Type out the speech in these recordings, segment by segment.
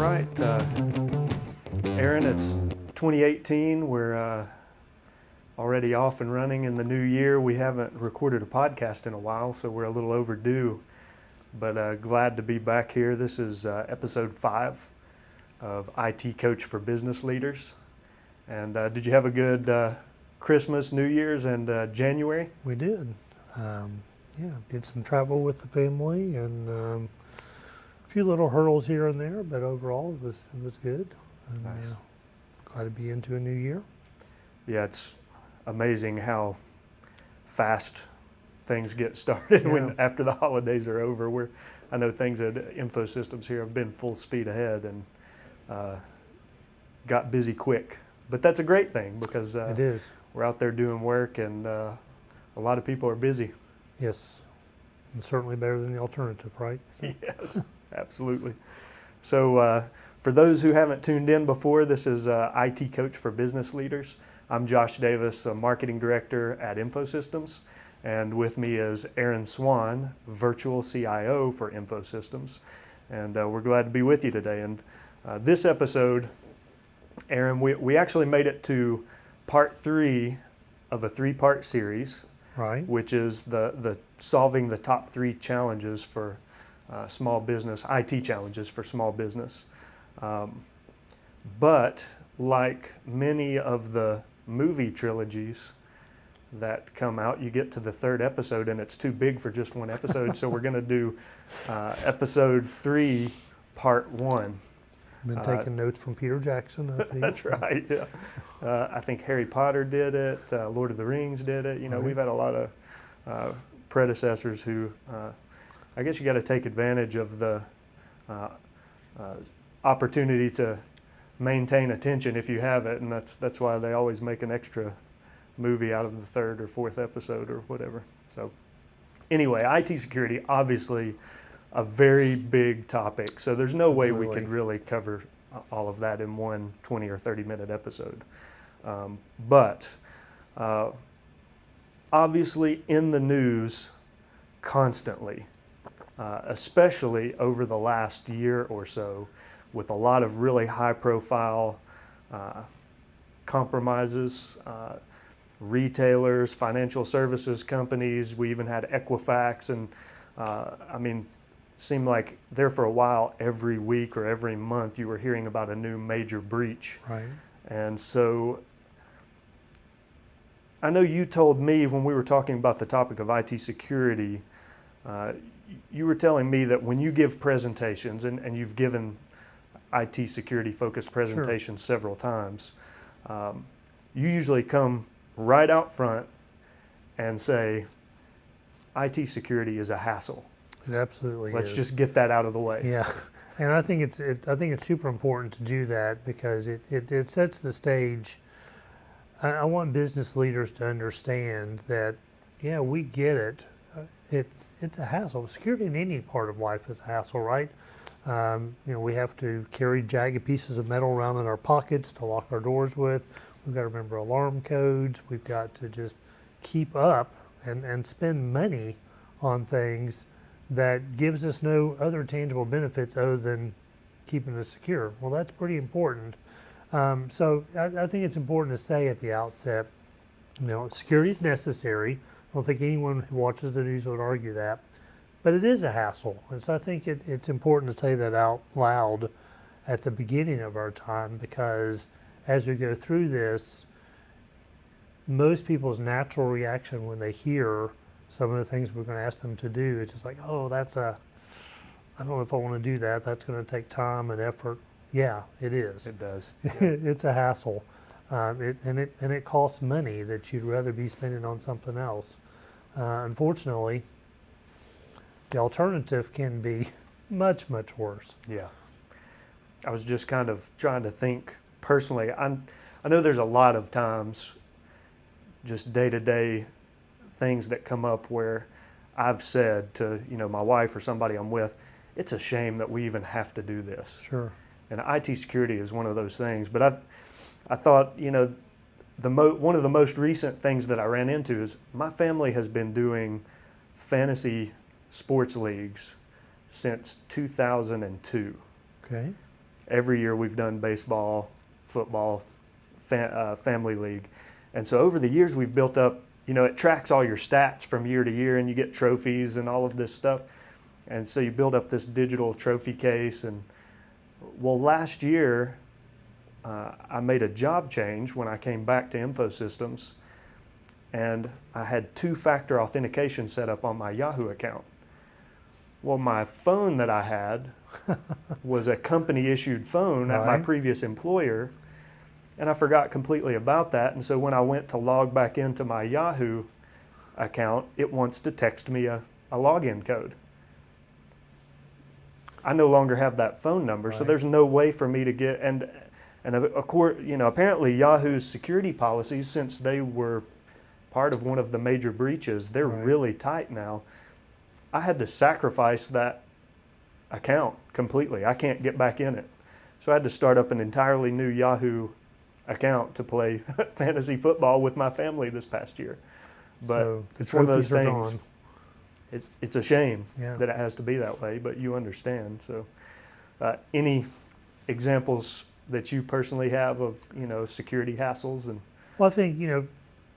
right, Aaron, it's 2018. We're already off and running in the new year. We haven't recorded a podcast in a while, so we're a little overdue, but glad to be back here. This is episode 5 of IT Coach for Business Leaders. And did you have a good Christmas, New Year's, and January? We did. Did some travel with the family and a few little hurdles here and there, but overall it was good. And, nice. Glad to be into a new year. Yeah, it's amazing how fast things get started when after the holidays are over. I know things at InfoSystems here have been full speed ahead and got busy quick. But that's a great thing because it is. We're out there doing work and a lot of people are busy. Yes, and certainly better than the alternative, right? So. Yes, absolutely. So for those who haven't tuned in before, this is IT Coach for Business Leaders. I'm Josh Davis, a marketing director at InfoSystems, and with me is Aaron Swann, virtual CIO for InfoSystems. And we're glad to be with you today. And this episode, Aaron, we actually made it to part 3 of a 3-part series, right? Which is the solving the top 3 challenges for small business, IT challenges for small business. But like many of the movie trilogies that come out, you get to the 3rd episode and it's too big for just one episode. So we're going to do episode 3, part 1. Been taking notes from Peter Jackson, I think. That's right, yeah. I think Harry Potter did it, Lord of the Rings did it. You know, we've had a lot of predecessors who, I guess you got to take advantage of the opportunity to maintain attention if you have it, and that's why they always make an extra movie out of the 3rd or 4th episode or whatever. So anyway, IT security, obviously a very big topic, so there's no way we could really cover all of that in one 20 or 30 minute episode. But obviously in the news constantly, especially over the last year or so, with a lot of really high profile compromises, retailers, financial services companies. We even had Equifax, and seemed like there for a while every week or every month you were hearing about a new major breach. Right. And so I know you told me when we were talking about the topic of IT security, you were telling me that when you give presentations, and you've given IT security focused presentations several times, you usually come right out front and say, IT security is a hassle. It absolutely is. Let's just get that out of the way. Yeah, and I think it's super important to do that because it sets the stage. I want business leaders to understand that, yeah, we get it. It's a hassle. Security in any part of life is a hassle, right? We have to carry jagged pieces of metal around in our pockets to lock our doors with. We've got to remember alarm codes. We've got to just keep up and spend money on things that gives us no other tangible benefits other than keeping us secure. Well, that's pretty important. So I think it's important to say at the outset, security is necessary. I don't think anyone who watches the news would argue that, but it is a hassle. And so I think it's important to say that out loud at the beginning of our time, because as we go through this, most people's natural reaction when they hear some of the things we're going to ask them to do, it's just like, oh, I don't know if I want to do that. That's going to take time and effort. Yeah, it is. It does. It's a hassle. It costs money that you'd rather be spending on something else. Unfortunately, the alternative can be much, much worse. Yeah. I was just kind of trying to think personally. I know there's a lot of times, just day-to-day things that come up where I've said to my wife or somebody I'm with, it's a shame that we even have to do this. Sure. And IT security is one of those things. But I thought, one of the most recent things that I ran into is my family has been doing fantasy sports leagues since 2002. Okay. Every year we've done baseball, football, family league. And so over the years we've built up, it tracks all your stats from year to year, and you get trophies and all of this stuff. And so you build up this digital trophy case. And well, last year I made a job change when I came back to InfoSystems, and I had 2-factor authentication set up on my Yahoo account. Well, my phone that I had was a company-issued phone at my previous employer, and I forgot completely about that. And so when I went to log back into my Yahoo account, it wants to text me a login code. I no longer have that phone number, so there's no way for me to get, and of course, apparently Yahoo's security policies, since they were part of one of the major breaches, they're really tight now. I had to sacrifice that account completely. I can't get back in it. So I had to start up an entirely new Yahoo account to play fantasy football with my family this past year. But So it's one of those things. gone. It's a shame Yeah. that it has to be that way, but you understand. So any examples that you personally have of, security hassles? And Well, I think,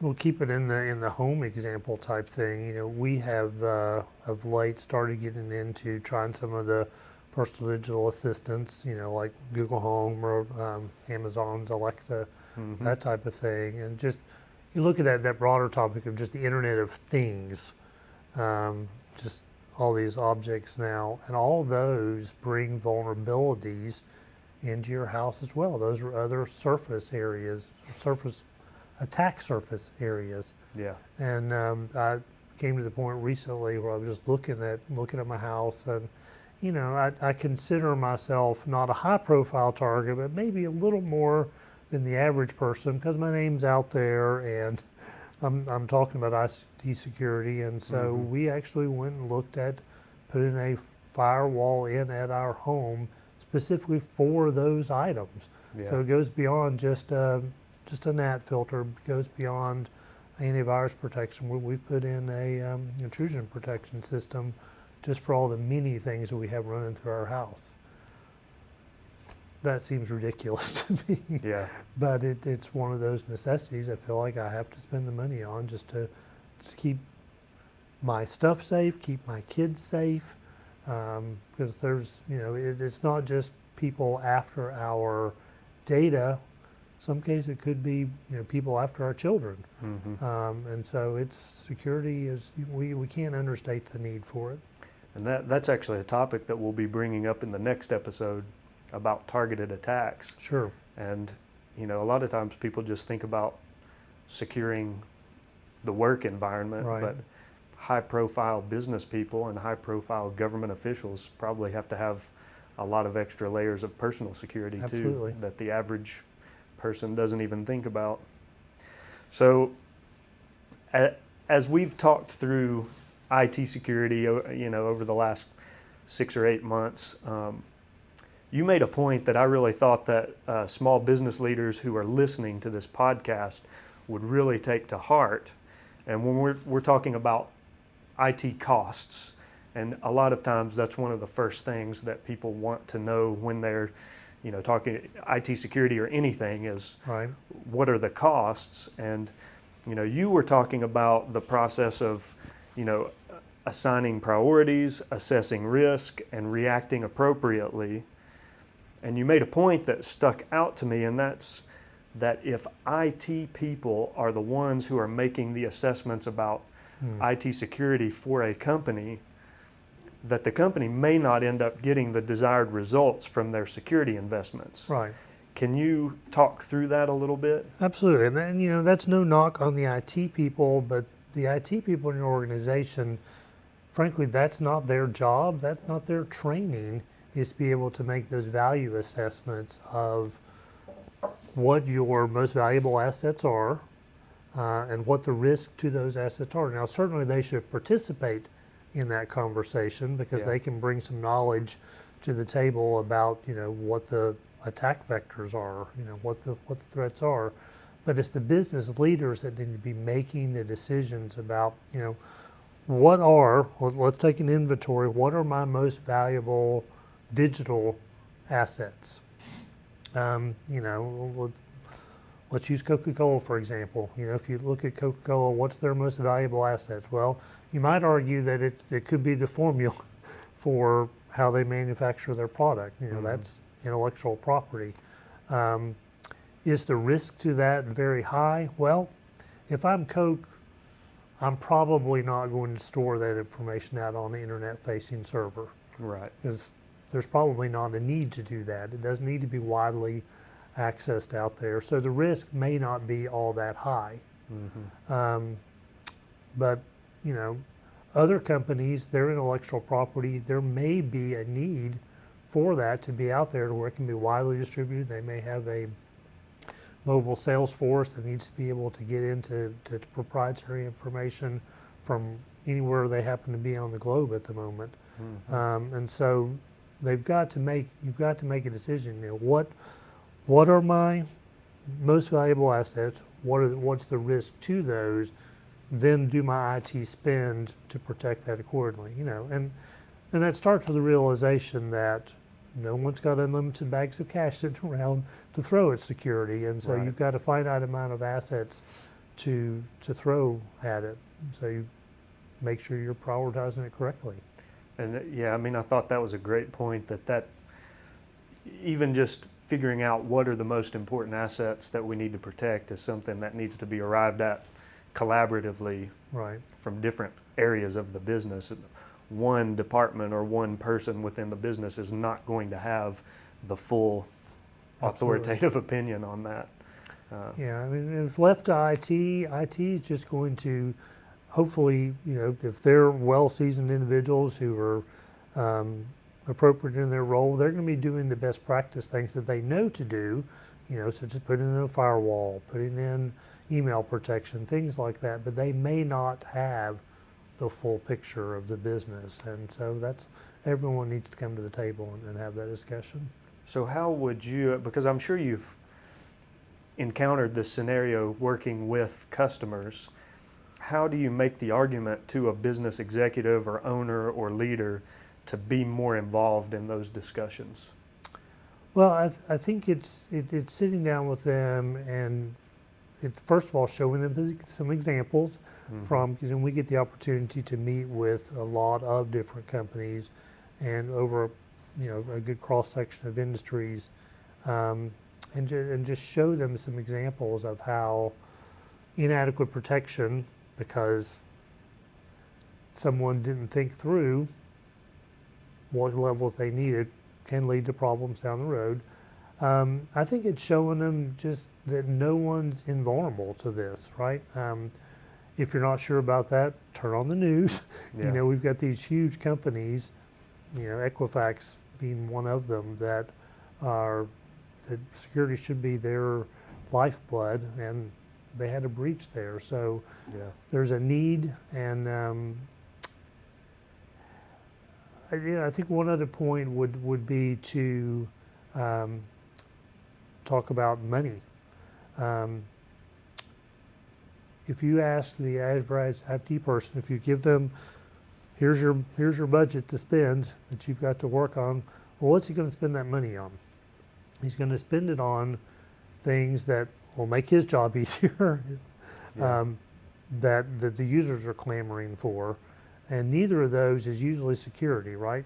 we'll keep it in the home example type thing. We have of late started getting into trying some of the personal digital assistants, like Google Home or Amazon's Alexa, that type of thing. And just you look at that broader topic of just the Internet of Things, just all these objects now, and all those bring vulnerabilities into your house as well. Those are other attack surface areas. yeah, And I came to the point recently where I was just looking at my house, and I consider myself not a high profile target, but maybe a little more than the average person, because my name's out there, and I'm talking about IT security. And so we actually went and looked at putting a firewall in at our home specifically for those items. yeah. So it goes beyond just a NAT filter, goes beyond antivirus protection. We've put in a intrusion protection system just for all the many things that we have running through our house. That seems ridiculous to me. Yeah. But it's one of those necessities I feel like I have to spend the money on just to keep my stuff safe, keep my kids safe, because there's, it's not just people after our data. Some cases it could be, people after our children. And so it's security is, we can't understate the need for it. And that's actually a topic that we'll be bringing up in the next episode about targeted attacks. Sure. And, a lot of times people just think about securing the work environment, but high-profile business people and high-profile government officials probably have to have a lot of extra layers of personal security too, that the average person doesn't even think about. So as we've talked through IT security, over the last 6 or 8 months, you made a point that I really thought that small business leaders who are listening to this podcast would really take to heart. And when we're talking about IT costs, and a lot of times that's one of the first things that people want to know when they're talking IT security or anything is what are the costs? And you were talking about the process of assigning priorities, assessing risk, and reacting appropriately. And you made a point that stuck out to me, and that's that if IT people are the ones who are making the assessments about IT security for a company, that the company may not end up getting the desired results from their security investments. Right. Can you talk through that a little bit? Absolutely. And then, that's no knock on the IT people, but the IT people in your organization, frankly, that's not their job. That's not their training, is to be able to make those value assessments of what your most valuable assets are and what the risk to those assets are. Now, certainly they should participate in that conversation because they can bring some knowledge to the table about, what the attack vectors are, what the threats are. But it's the business leaders that need to be making the decisions about, let's take an inventory, what are my most valuable digital assets? You know, let's use Coca-Cola for example. You know, if you look at Coca-Cola, what's their most valuable assets? Well, you might argue that it could be the formula for how they manufacture their product. You know, that's intellectual property. Is the risk to that very high? Well, if I'm Coke, I'm probably not going to store that information out on the internet-facing server. Right. Because there's probably not a need to do that. It doesn't need to be widely accessed out there. So the risk may not be all that high. But, you know, other companies, their intellectual property, there may be a need for that to be out there to where it can be widely distributed. They may have a mobile sales force that needs to be able to get into proprietary information from anywhere they happen to be on the globe at the moment. And so you've got to make a decision. You know, what are my most valuable assets? What's the risk to those? Then do my IT spend to protect that accordingly. You know, and that starts with the realization that no one's got unlimited bags of cash sitting around to throw at security, and so you've got a finite amount of assets to throw at it. So you make sure you're prioritizing it correctly. And yeah, I mean, I thought that was a great point, that even just figuring out what are the most important assets that we need to protect is something that needs to be arrived at collaboratively from different areas of the business. One department or one person within the business is not going to have the full authoritative opinion on that. Yeah, I mean, if left to IT is just going to, hopefully, you know, if they're well-seasoned individuals who are appropriate in their role, they're going to be doing the best practice things that they know to do, you know, such as putting in a firewall, putting in email protection, things like that, but they may not have the full picture of the business. And so everyone needs to come to the table and have that discussion. So how would you, because I'm sure you've encountered this scenario working with customers, how do you make the argument to a business executive or owner or leader to be more involved in those discussions? Well, I think it's sitting down with them and first of all showing them some examples from, because we get the opportunity to meet with a lot of different companies and over a good cross section of industries, and just show them some examples of how inadequate protection, because someone didn't think through what levels they needed, can lead to problems down the road. I think it's showing them just that no one's invulnerable to this, right? If you're not sure about that, turn on the news. Yeah. You know, we've got these huge companies, you know, Equifax being one of them, that security should be their lifeblood, and they had a breach there. So there's a need, and I think one other point would be to talk about money. If you ask the average IT person, if you give them, here's your budget to spend that you've got to work on, well, what's he going to spend that money on? He's going to spend it on things that will make his job easier, that the users are clamoring for, and neither of those is usually security, right?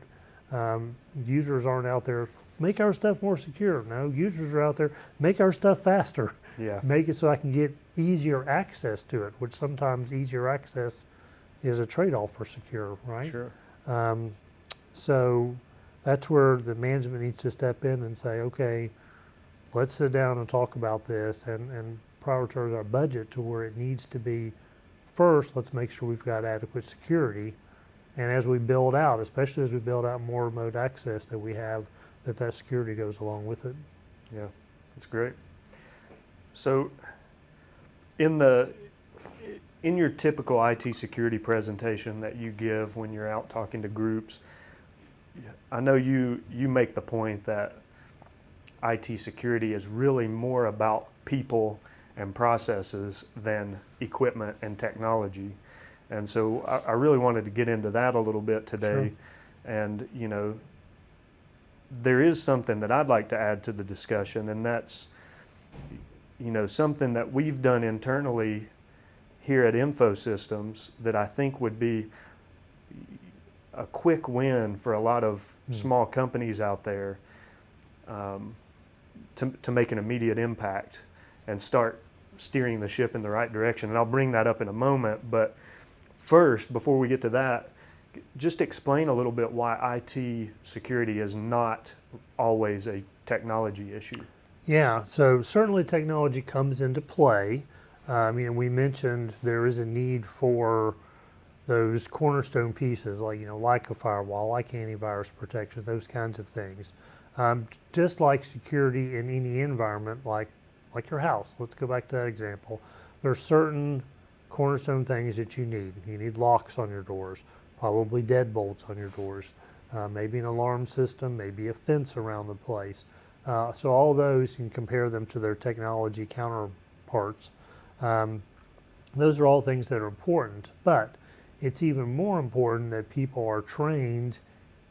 Users aren't out there, make our stuff more secure. No, users are out there, make our stuff faster. Yeah. Make it so I can get easier access to it, which sometimes easier access is a trade-off for secure, right? Sure. So that's where the management needs to step in and say, okay, let's sit down and talk about this and prioritize our budget to where it needs to be. First, let's make sure we've got adequate security. And as we build out, especially as we build out more remote access, that we have, that security goes along with it. Yeah, that's great. So in your typical IT security presentation that you give when you're out talking to groups, I know you make the point that IT security is really more about people and processes than equipment and technology. And so I really wanted to get into that a little bit today. Sure. And, you know, there is something that I'd like to add to the discussion, and that's, something that we've done internally here at InfoSystems that I think would be a quick win for a lot of small companies out there, to make an immediate impact and start steering the ship in the right direction. And I'll bring that up in a moment, but first, before we get to that, just explain a little bit why IT security is not always a technology issue. Yeah, so certainly technology comes into play. We mentioned there is a need for those cornerstone pieces, like a firewall, like antivirus protection, those kinds of things. Just like security in any environment, like your house. Let's go back to that example. There are certain cornerstone things that you need. You need locks on your doors, probably deadbolts on your doors, maybe an alarm system, maybe a fence around the place. So all those, you can compare them to their technology counterparts. Those are all things that are important, but it's even more important that people are trained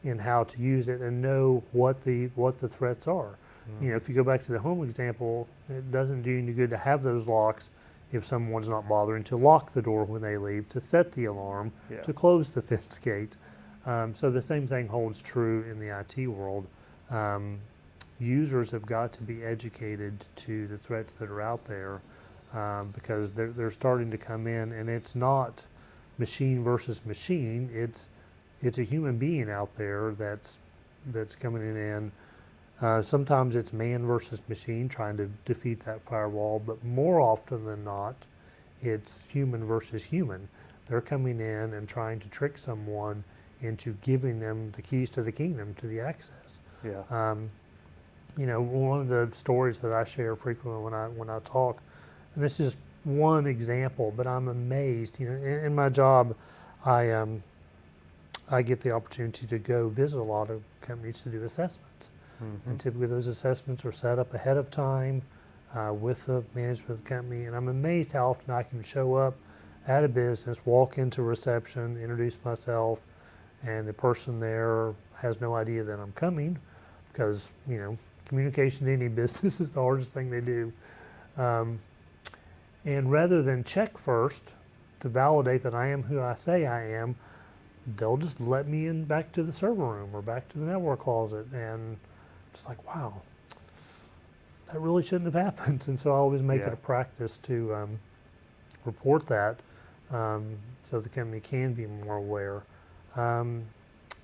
in how to use it and know what the threats are. If you go back to the home example, it doesn't do any good to have those locks if someone's not bothering to lock the door when they leave, to set the alarm, to close the fence gate. So the same thing holds true in the IT world. Users have got to be educated to the threats that are out there, because they're starting to come in, and it's not machine versus machine. It's a human being out there that's coming in. Sometimes it's man versus machine trying to defeat that firewall, but more often than not, it's human versus human. They're coming in and trying to trick someone into giving them the keys to the kingdom, to the access. Yeah. One of the stories that I share frequently when I talk, and this is one example, but I'm amazed. In my job, I get the opportunity to go visit a lot of companies to do assessments. And typically those assessments are set up ahead of time with the management of the company. And I'm amazed how often I can show up at a business, walk into reception, introduce myself, and the person there has no idea that I'm coming, because, communication in any business is the hardest thing they do. And rather than check first to validate that I am who I say I am, they'll just let me in back to the server room or back to the network closet, and it's like, wow, that really shouldn't have happened. And so I always make it a practice to report that, so the company can be more aware.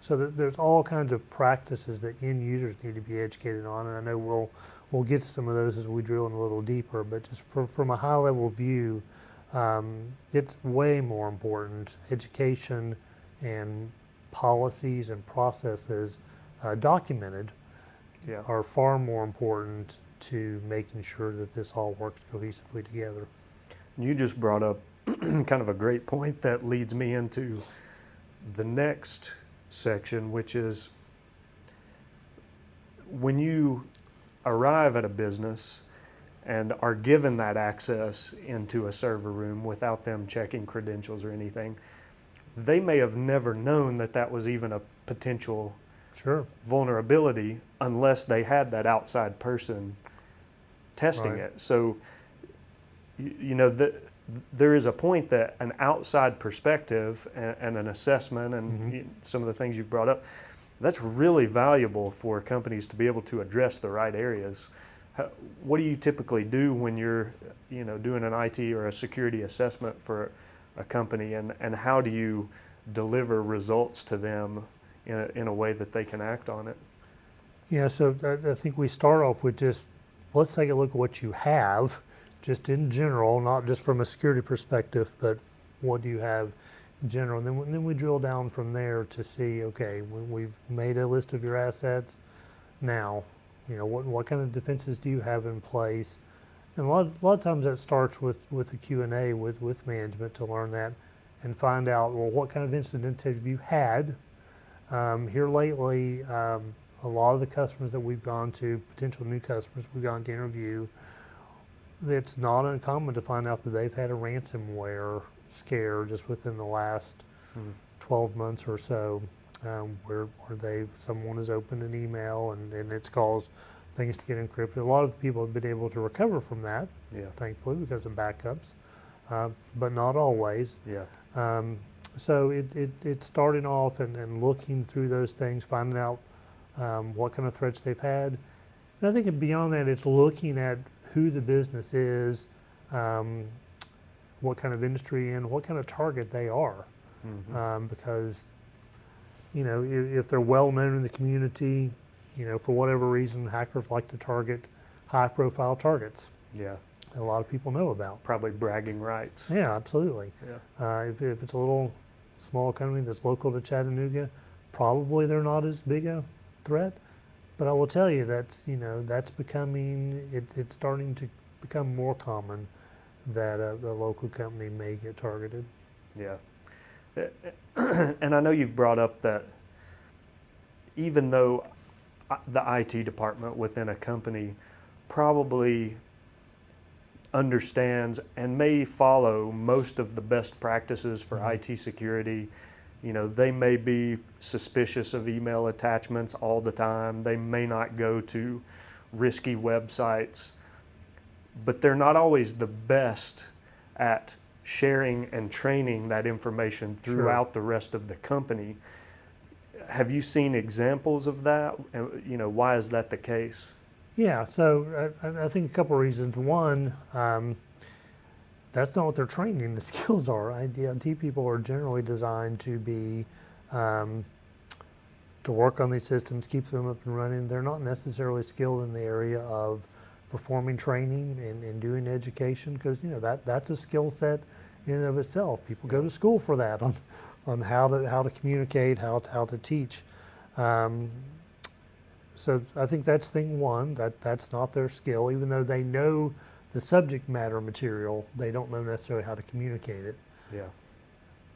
So there's all kinds of practices that end users need to be educated on, and I know we'll get to some of those as we drill in a little deeper, but just from a high level view, it's way more important. Education and policies and processes documented are far more important to making sure that this all works cohesively together. You just brought up kind of a great point that leads me into the next section, which is when you arrive at a business and are given that access into a server room without them checking credentials or anything, they may have never known that that was even a potential vulnerability unless they had that outside person testing it. So, there is a point that an outside perspective and an assessment and some of the things you've brought up, that's really valuable for companies to be able to address the right areas. What do you typically do when you're doing an IT or a security assessment for a company, and how do you deliver results to them in a way that they can act on it? Yeah, so I think we start off with just, let's take a look at what you have, just in general, not just from a security perspective, but what do you have in general. And then we drill down from there to see, okay, we've made a list of your assets. Now, what kind of defenses do you have in place? And a lot of times that starts with a Q&A with management to learn that and find out, well, what kind of incidents have you had? Here lately, a lot of the customers that we've gone to, potential new customers we've gone to interview, it's not uncommon to find out that they've had a ransomware scare just within the last 12 months or so. where someone has opened an email and it's caused things to get encrypted. A lot of people have been able to recover from that, Yeah. thankfully, because of backups, but not always. Yeah. So it starting off and looking through those things, finding out what kind of threats they've had. And I think beyond that, it's looking at who the business is, what kind of industry and what kind of target they are. Because, you know, if they're well known in the community, you know, for whatever reason, hackers like to target high profile targets. Yeah. That a lot of people know about. Probably bragging rights. Yeah, absolutely. Yeah. If it's a little small company that's local to Chattanooga, probably they're not as big a threat. But I will tell you that, you know, that's becoming, it's starting to become more common that a local company may get targeted. Yeah. And I know you've brought up that even though the IT department within a company probably understands and may follow most of the best practices for IT security, you know, they may be suspicious of email attachments all the time. They may not go to risky websites, but they're not always the best at sharing and training that information throughout the rest of the company. Have you seen examples of that? You know, why is that the case? Yeah, so I think a couple of reasons. One, that's not what their training, the skills are. IT people are generally designed to be, to work on these systems, keep them up and running. They're not necessarily skilled in the area of performing training and doing education, because, you know, that's a skill set in and of itself. People go to school for that, on how to communicate, how to teach. So I think that's thing one, that's not their skill. Even though they know the subject matter material, they don't know necessarily how to communicate it. Yeah.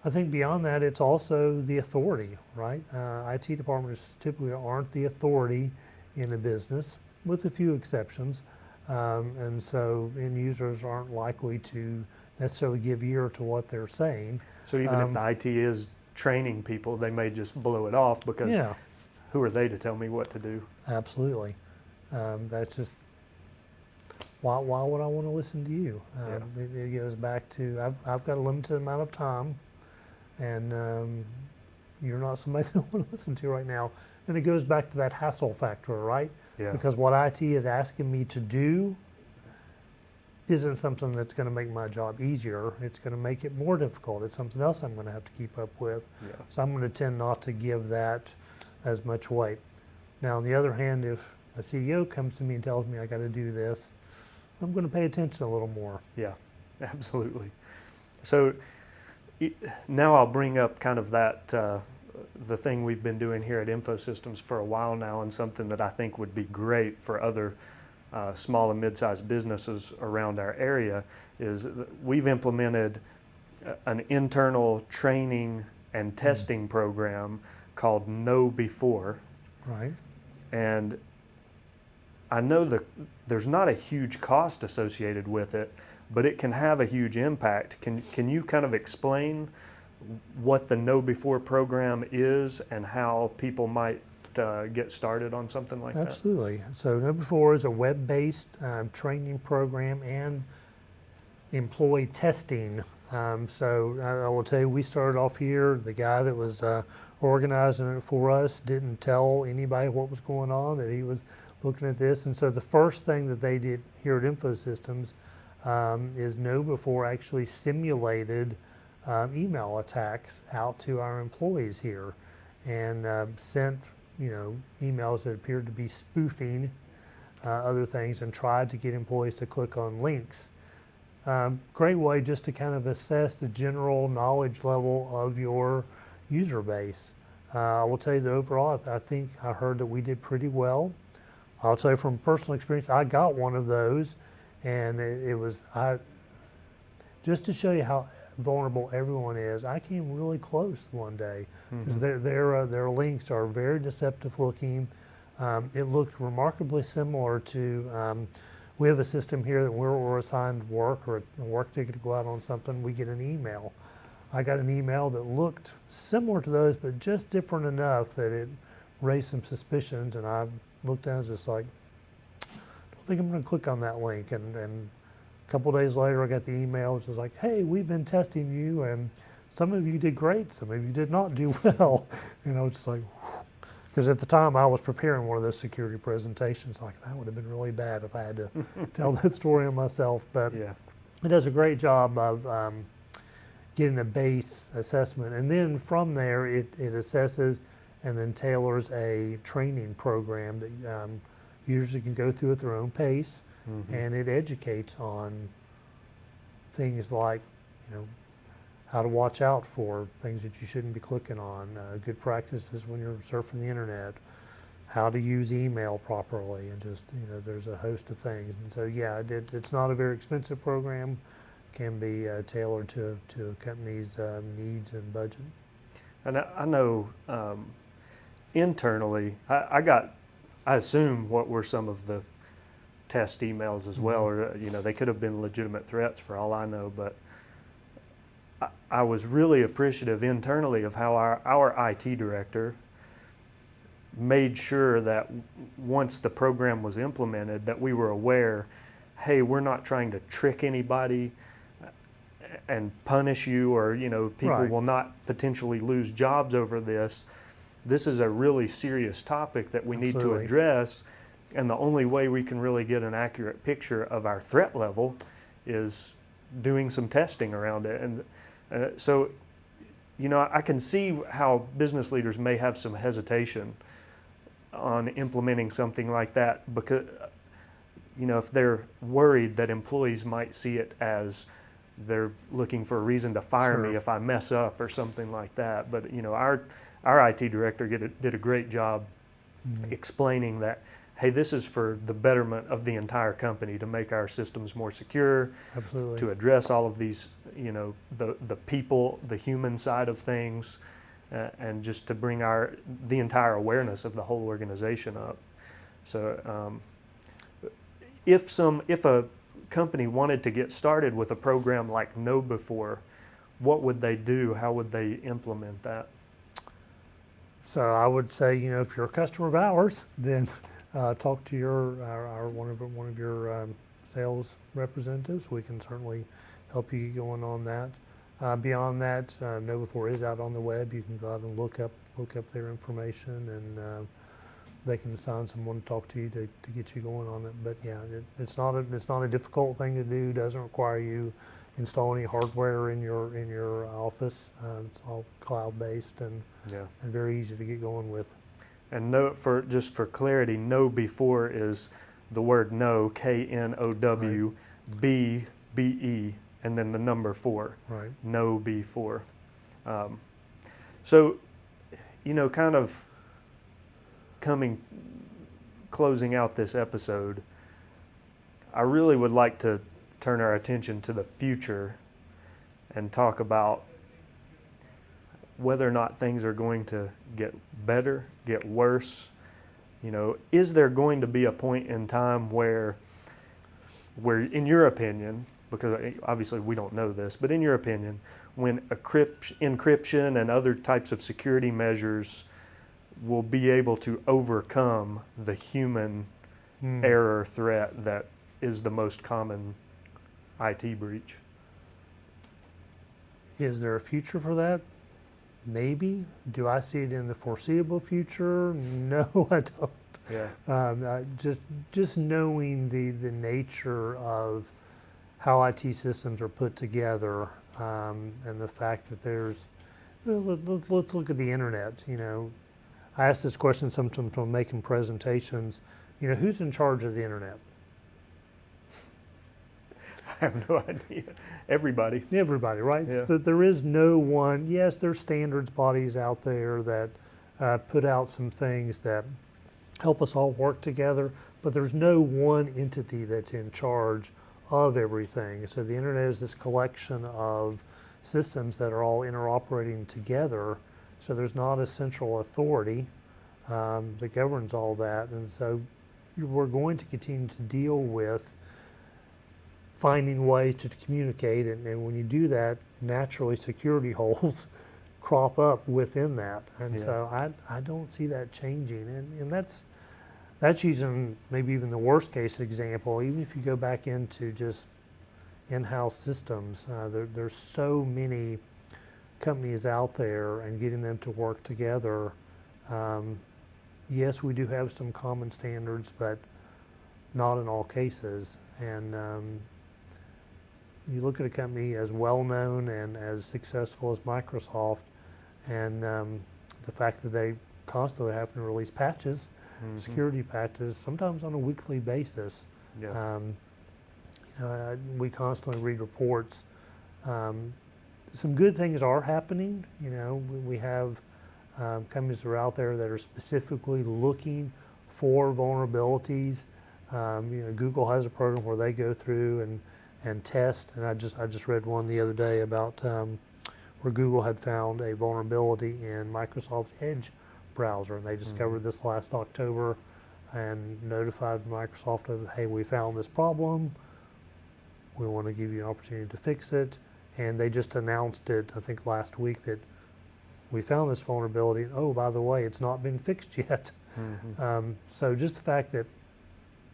I think beyond that, it's also the authority, right? IT departments typically aren't the authority in a business, with a few exceptions. And so end users aren't likely to necessarily give ear to what they're saying. So even if the IT is training people, they may just blow it off because Yeah, who are they to tell me what to do? absolutely. That's just, why would I want to listen to you? It goes back to, I've got a limited amount of time, and you're not somebody that I want to listen to right now. And it goes back to that hassle factor, right? Yeah. Because what IT is asking me to do isn't something that's going to make my job easier. It's going to make it more difficult. It's something else I'm going to have to keep up with. Yeah. So I'm going to tend not to give that as much weight. Now, on the other hand, if a CEO comes to me and tells me I got to do this, I'm going to pay attention a little more. Yeah, absolutely. So now I'll bring up kind of that, the thing we've been doing here at InfoSystems for a while now, and something that I think would be great for other small and mid-sized businesses around our area is that we've implemented an internal training and testing program called Know Before. Right. And I know that there's not a huge cost associated with it, but it can have a huge impact. Can you kind of explain what the Know Before program is and how people might get started on something like that? Absolutely. So Know Before is a web-based training program and employee testing. So I will tell you, we started off here. The guy that was organizing it for us didn't tell anybody what was going on, that he was looking at this. And so the first thing that they did here at InfoSystems is Know Before actually simulated email attacks out to our employees here, and sent, you know, emails that appeared to be spoofing other things, and tried to get employees to click on links. Great way just to kind of assess the general knowledge level of your user base. I will tell you that overall, I think I heard that we did pretty well. I'll tell you from personal experience, I got one of those, and it was, just to show you how vulnerable everyone is, I came really close one day, because their links are very deceptive looking. It looked remarkably similar to, we have a system here that we're assigned work or a work ticket to go out on something, we get an email. I got an email that looked similar to those, but just different enough that it raised some suspicions. And I looked at it and was just like, I don't think I'm going to click on that link. And a couple of days later, I got the email which was like, hey, we've been testing you, and some of you did great, some of you did not do well. You know, it's like, because at the time I was preparing one of those security presentations, like that would have been really bad if I had to tell that story on myself. But Yeah. it does a great job of getting a base assessment, and then from there it assesses and then tailors a training program that users can go through at their own pace, and it educates on things like, you know, how to watch out for things that you shouldn't be clicking on, good practices when you're surfing the internet, how to use email properly, and just, you know, there's a host of things. And so yeah, it's not a very expensive program, can be tailored to a company's needs and budget. And I know internally, I assume what were some of the test emails as well, or you know, they could have been legitimate threats for all I know, but I was really appreciative internally of how our IT director made sure that once the program was implemented, that we were aware, hey, we're not trying to trick anybody and punish you, or, you know, people Right. will not potentially lose jobs over this. This is a really serious topic that we need to Absolutely. address, and the only way we can really get an accurate picture of our threat level is doing some testing around it. And so, you know, I can see how business leaders may have some hesitation on implementing something like that, because, you know, if they're worried that employees might see it as they're looking for a reason to fire Sure. me if I mess up or something like that. But, you know, our IT director did a great job explaining that, hey, this is for the betterment of the entire company, to make our systems more secure, Absolutely. to address all of these, you know, the people, the human side of things, and just to bring the entire awareness of the whole organization up. So if a company wanted to get started with a program like KnowBe4, what would they do? How would they implement that? So I would say, you know, if you're a customer of ours, then talk to one of your sales representatives. We can certainly help you get going on that. Beyond that, KnowBe4 is out on the web. You can go out and look up their information, and they can assign someone to talk to you to get you going on it. But yeah, it's not a difficult thing to do. Doesn't require you install any hardware in your office. It's all cloud based and very easy to get going with. And just for clarity, KnowBe4 is the word know, KNOW, BE, and then the number 4. Right. KnowBe4. So, you know, kind of closing out this episode, I really would like to turn our attention to the future and talk about whether or not things are going to get better, get worse. You know, is there going to be a point in time where in your opinion, because obviously we don't know this, but in your opinion, when encryption and other types of security measures will be able to overcome the human error threat that is the most common IT breach? Is there a future for that? Maybe. Do I see it in the foreseeable future? No, I don't. Yeah. Just knowing the nature of how IT systems are put together, and the fact that there's, let's look at the internet. You know, I ask this question sometimes when making presentations. You know, who's in charge of the internet? I have no idea. Everybody. Everybody, right? Yeah. There is no one. Yes, there's standards bodies out there that put out some things that help us all work together, but there's no one entity that's in charge of everything. So the internet is this collection of systems that are all interoperating together. So there's not a central authority that governs all that. And so we're going to continue to deal with finding ways to communicate, and when you do that, naturally security holes crop up within that, and Yeah. so I don't see that changing, and that's using maybe even the worst case example. Even if you go back into just in-house systems, there's so many companies out there, and getting them to work together. Yes, we do have some common standards, but not in all cases. And you look at a company as well known and as successful as Microsoft, and the fact that they constantly have to release patches, security patches, sometimes on a weekly basis. Yeah. We constantly read reports. Some good things are happening. We have companies that are out there that are specifically looking for vulnerabilities. Google has a program where they go through and test. And I just read one the other day about where Google had found a vulnerability in Microsoft's Edge browser, and they discovered this last October and notified Microsoft of, hey, we found this problem. We want to give you an opportunity to fix it. And they just announced it, I think last week, that we found this vulnerability. Oh, by the way, it's not been fixed yet. So just the fact that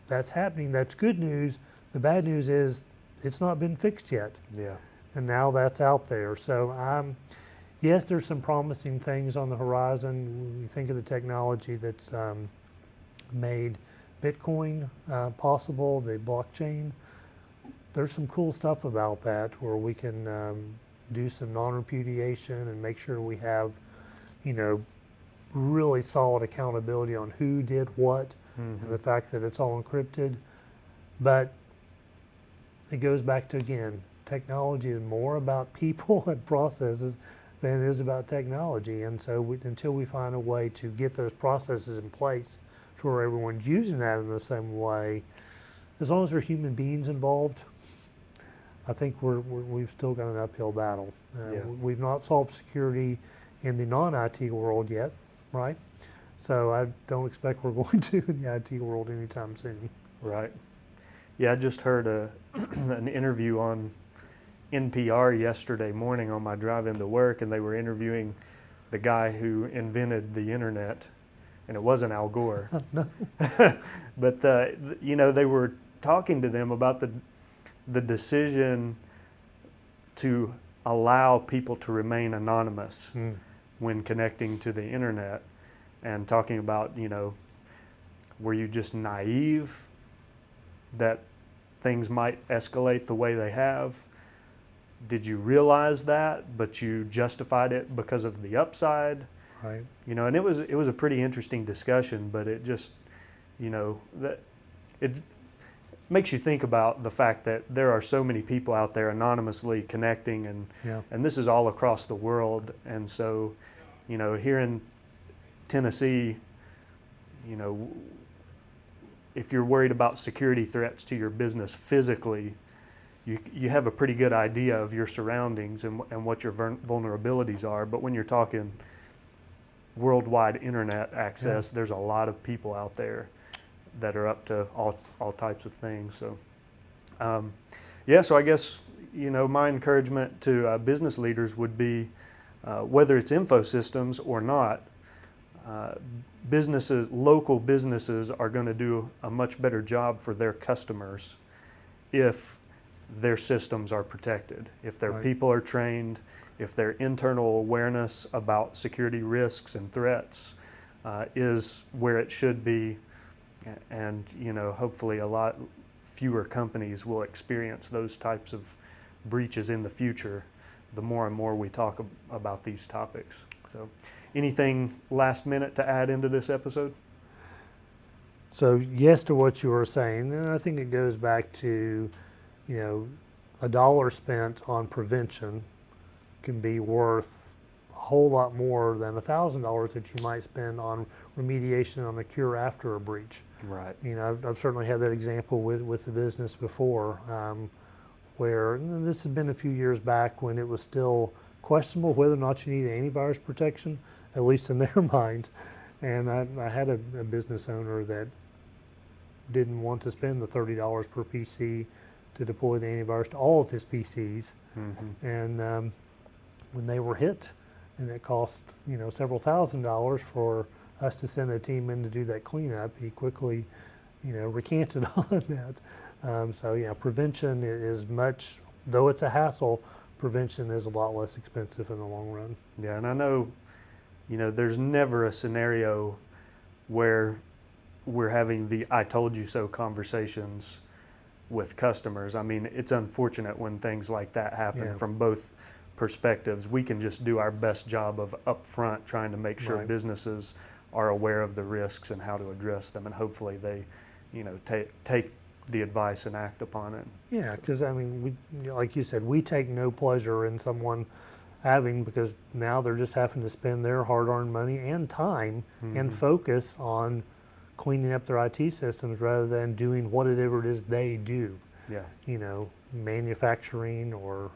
that's happening, that's good news. The bad news is it's not been fixed yet. Yeah. And now that's out there. So yes, there's some promising things on the horizon. When you think of the technology that's made Bitcoin possible, the blockchain, there's some cool stuff about that where we can do some non-repudiation and make sure we have, really solid accountability on who did what, and the fact that it's all encrypted. But it goes back to, again, technology is more about people and processes than it is about technology. And so until we find a way to get those processes in place to where everyone's using that in the same way, as long as there are human beings involved, I think we've still got an uphill battle. We've not solved security in the non-IT world yet, right? So I don't expect we're going to in the IT world anytime soon. Right. Yeah, I just heard an interview on NPR yesterday morning on my drive into work, and they were interviewing the guy who invented the internet, and it wasn't Al Gore. No. But they were talking to them about the decision to allow people to remain anonymous when connecting to the internet, and talking about, were you just naive that things might escalate the way they have? Did you realize that, but you justified it because of the upside? Right. And it was a pretty interesting discussion, but it just, that it makes you think about the fact that there are so many people out there anonymously connecting, and this is all across the world. And so, here in Tennessee, if you're worried about security threats to your business physically, you have a pretty good idea of your surroundings and what your vulnerabilities are. But when you're talking worldwide internet access, there's a lot of people out there that are up to all types of things. So, so I guess, my encouragement to business leaders would be, whether it's InfoSystems or not, local businesses are going to do a much better job for their customers if their systems are protected, if their people are trained, if their internal awareness about security risks and threats is where it should be, and hopefully a lot fewer companies will experience those types of breaches in the future the more and more we talk about these topics. So, anything last minute to add into this episode? So yes to what you were saying, and I think it goes back to, $1 spent on prevention can be worth a whole lot more than $1,000 that you might spend on remediation on a cure after a breach. Right. I've certainly had that example with the business before, where this has been a few years back when it was still questionable whether or not you need antivirus protection, at least in their mind. And I had a business owner that didn't want to spend the $30 per PC to deploy the antivirus to all of his PCs. Mm-hmm. And when they were hit, and it cost several $1,000s for us to send a team in to do that cleanup, he quickly recanted on that. So yeah, prevention is much, though it's a hassle, prevention is a lot less expensive in the long run. Yeah, and I know, there's never a scenario where we're having the "I told you so" conversations with customers. I mean, it's unfortunate when things like that happen. Yeah. From both perspectives. We can just do our best job of upfront trying to make sure Right. businesses are aware of the risks and how to address them, and hopefully they, take the advice and act upon it. Yeah, because I mean, like you said, we take no pleasure in someone having, because now they're just having to spend their hard-earned money and time and Mhm. focus on cleaning up their IT systems rather than doing whatever it is they do. Yeah. Manufacturing or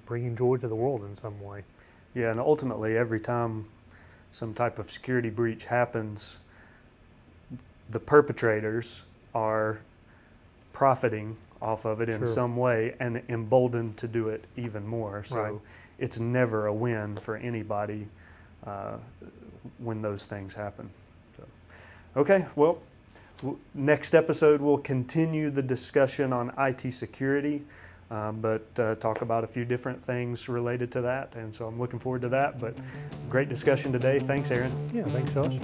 bringing joy to the world in some way. Yeah, and ultimately, every time some type of security breach happens, the perpetrators are profiting off of it in Sure. some way and emboldened to do it even more. So Right. it's never a win for anybody when those things happen. So, okay, well, next episode we'll continue the discussion on IT security, but talk about a few different things related to that. And so I'm looking forward to that. But great discussion today. Thanks, Aaron. Yeah, thanks, Josh.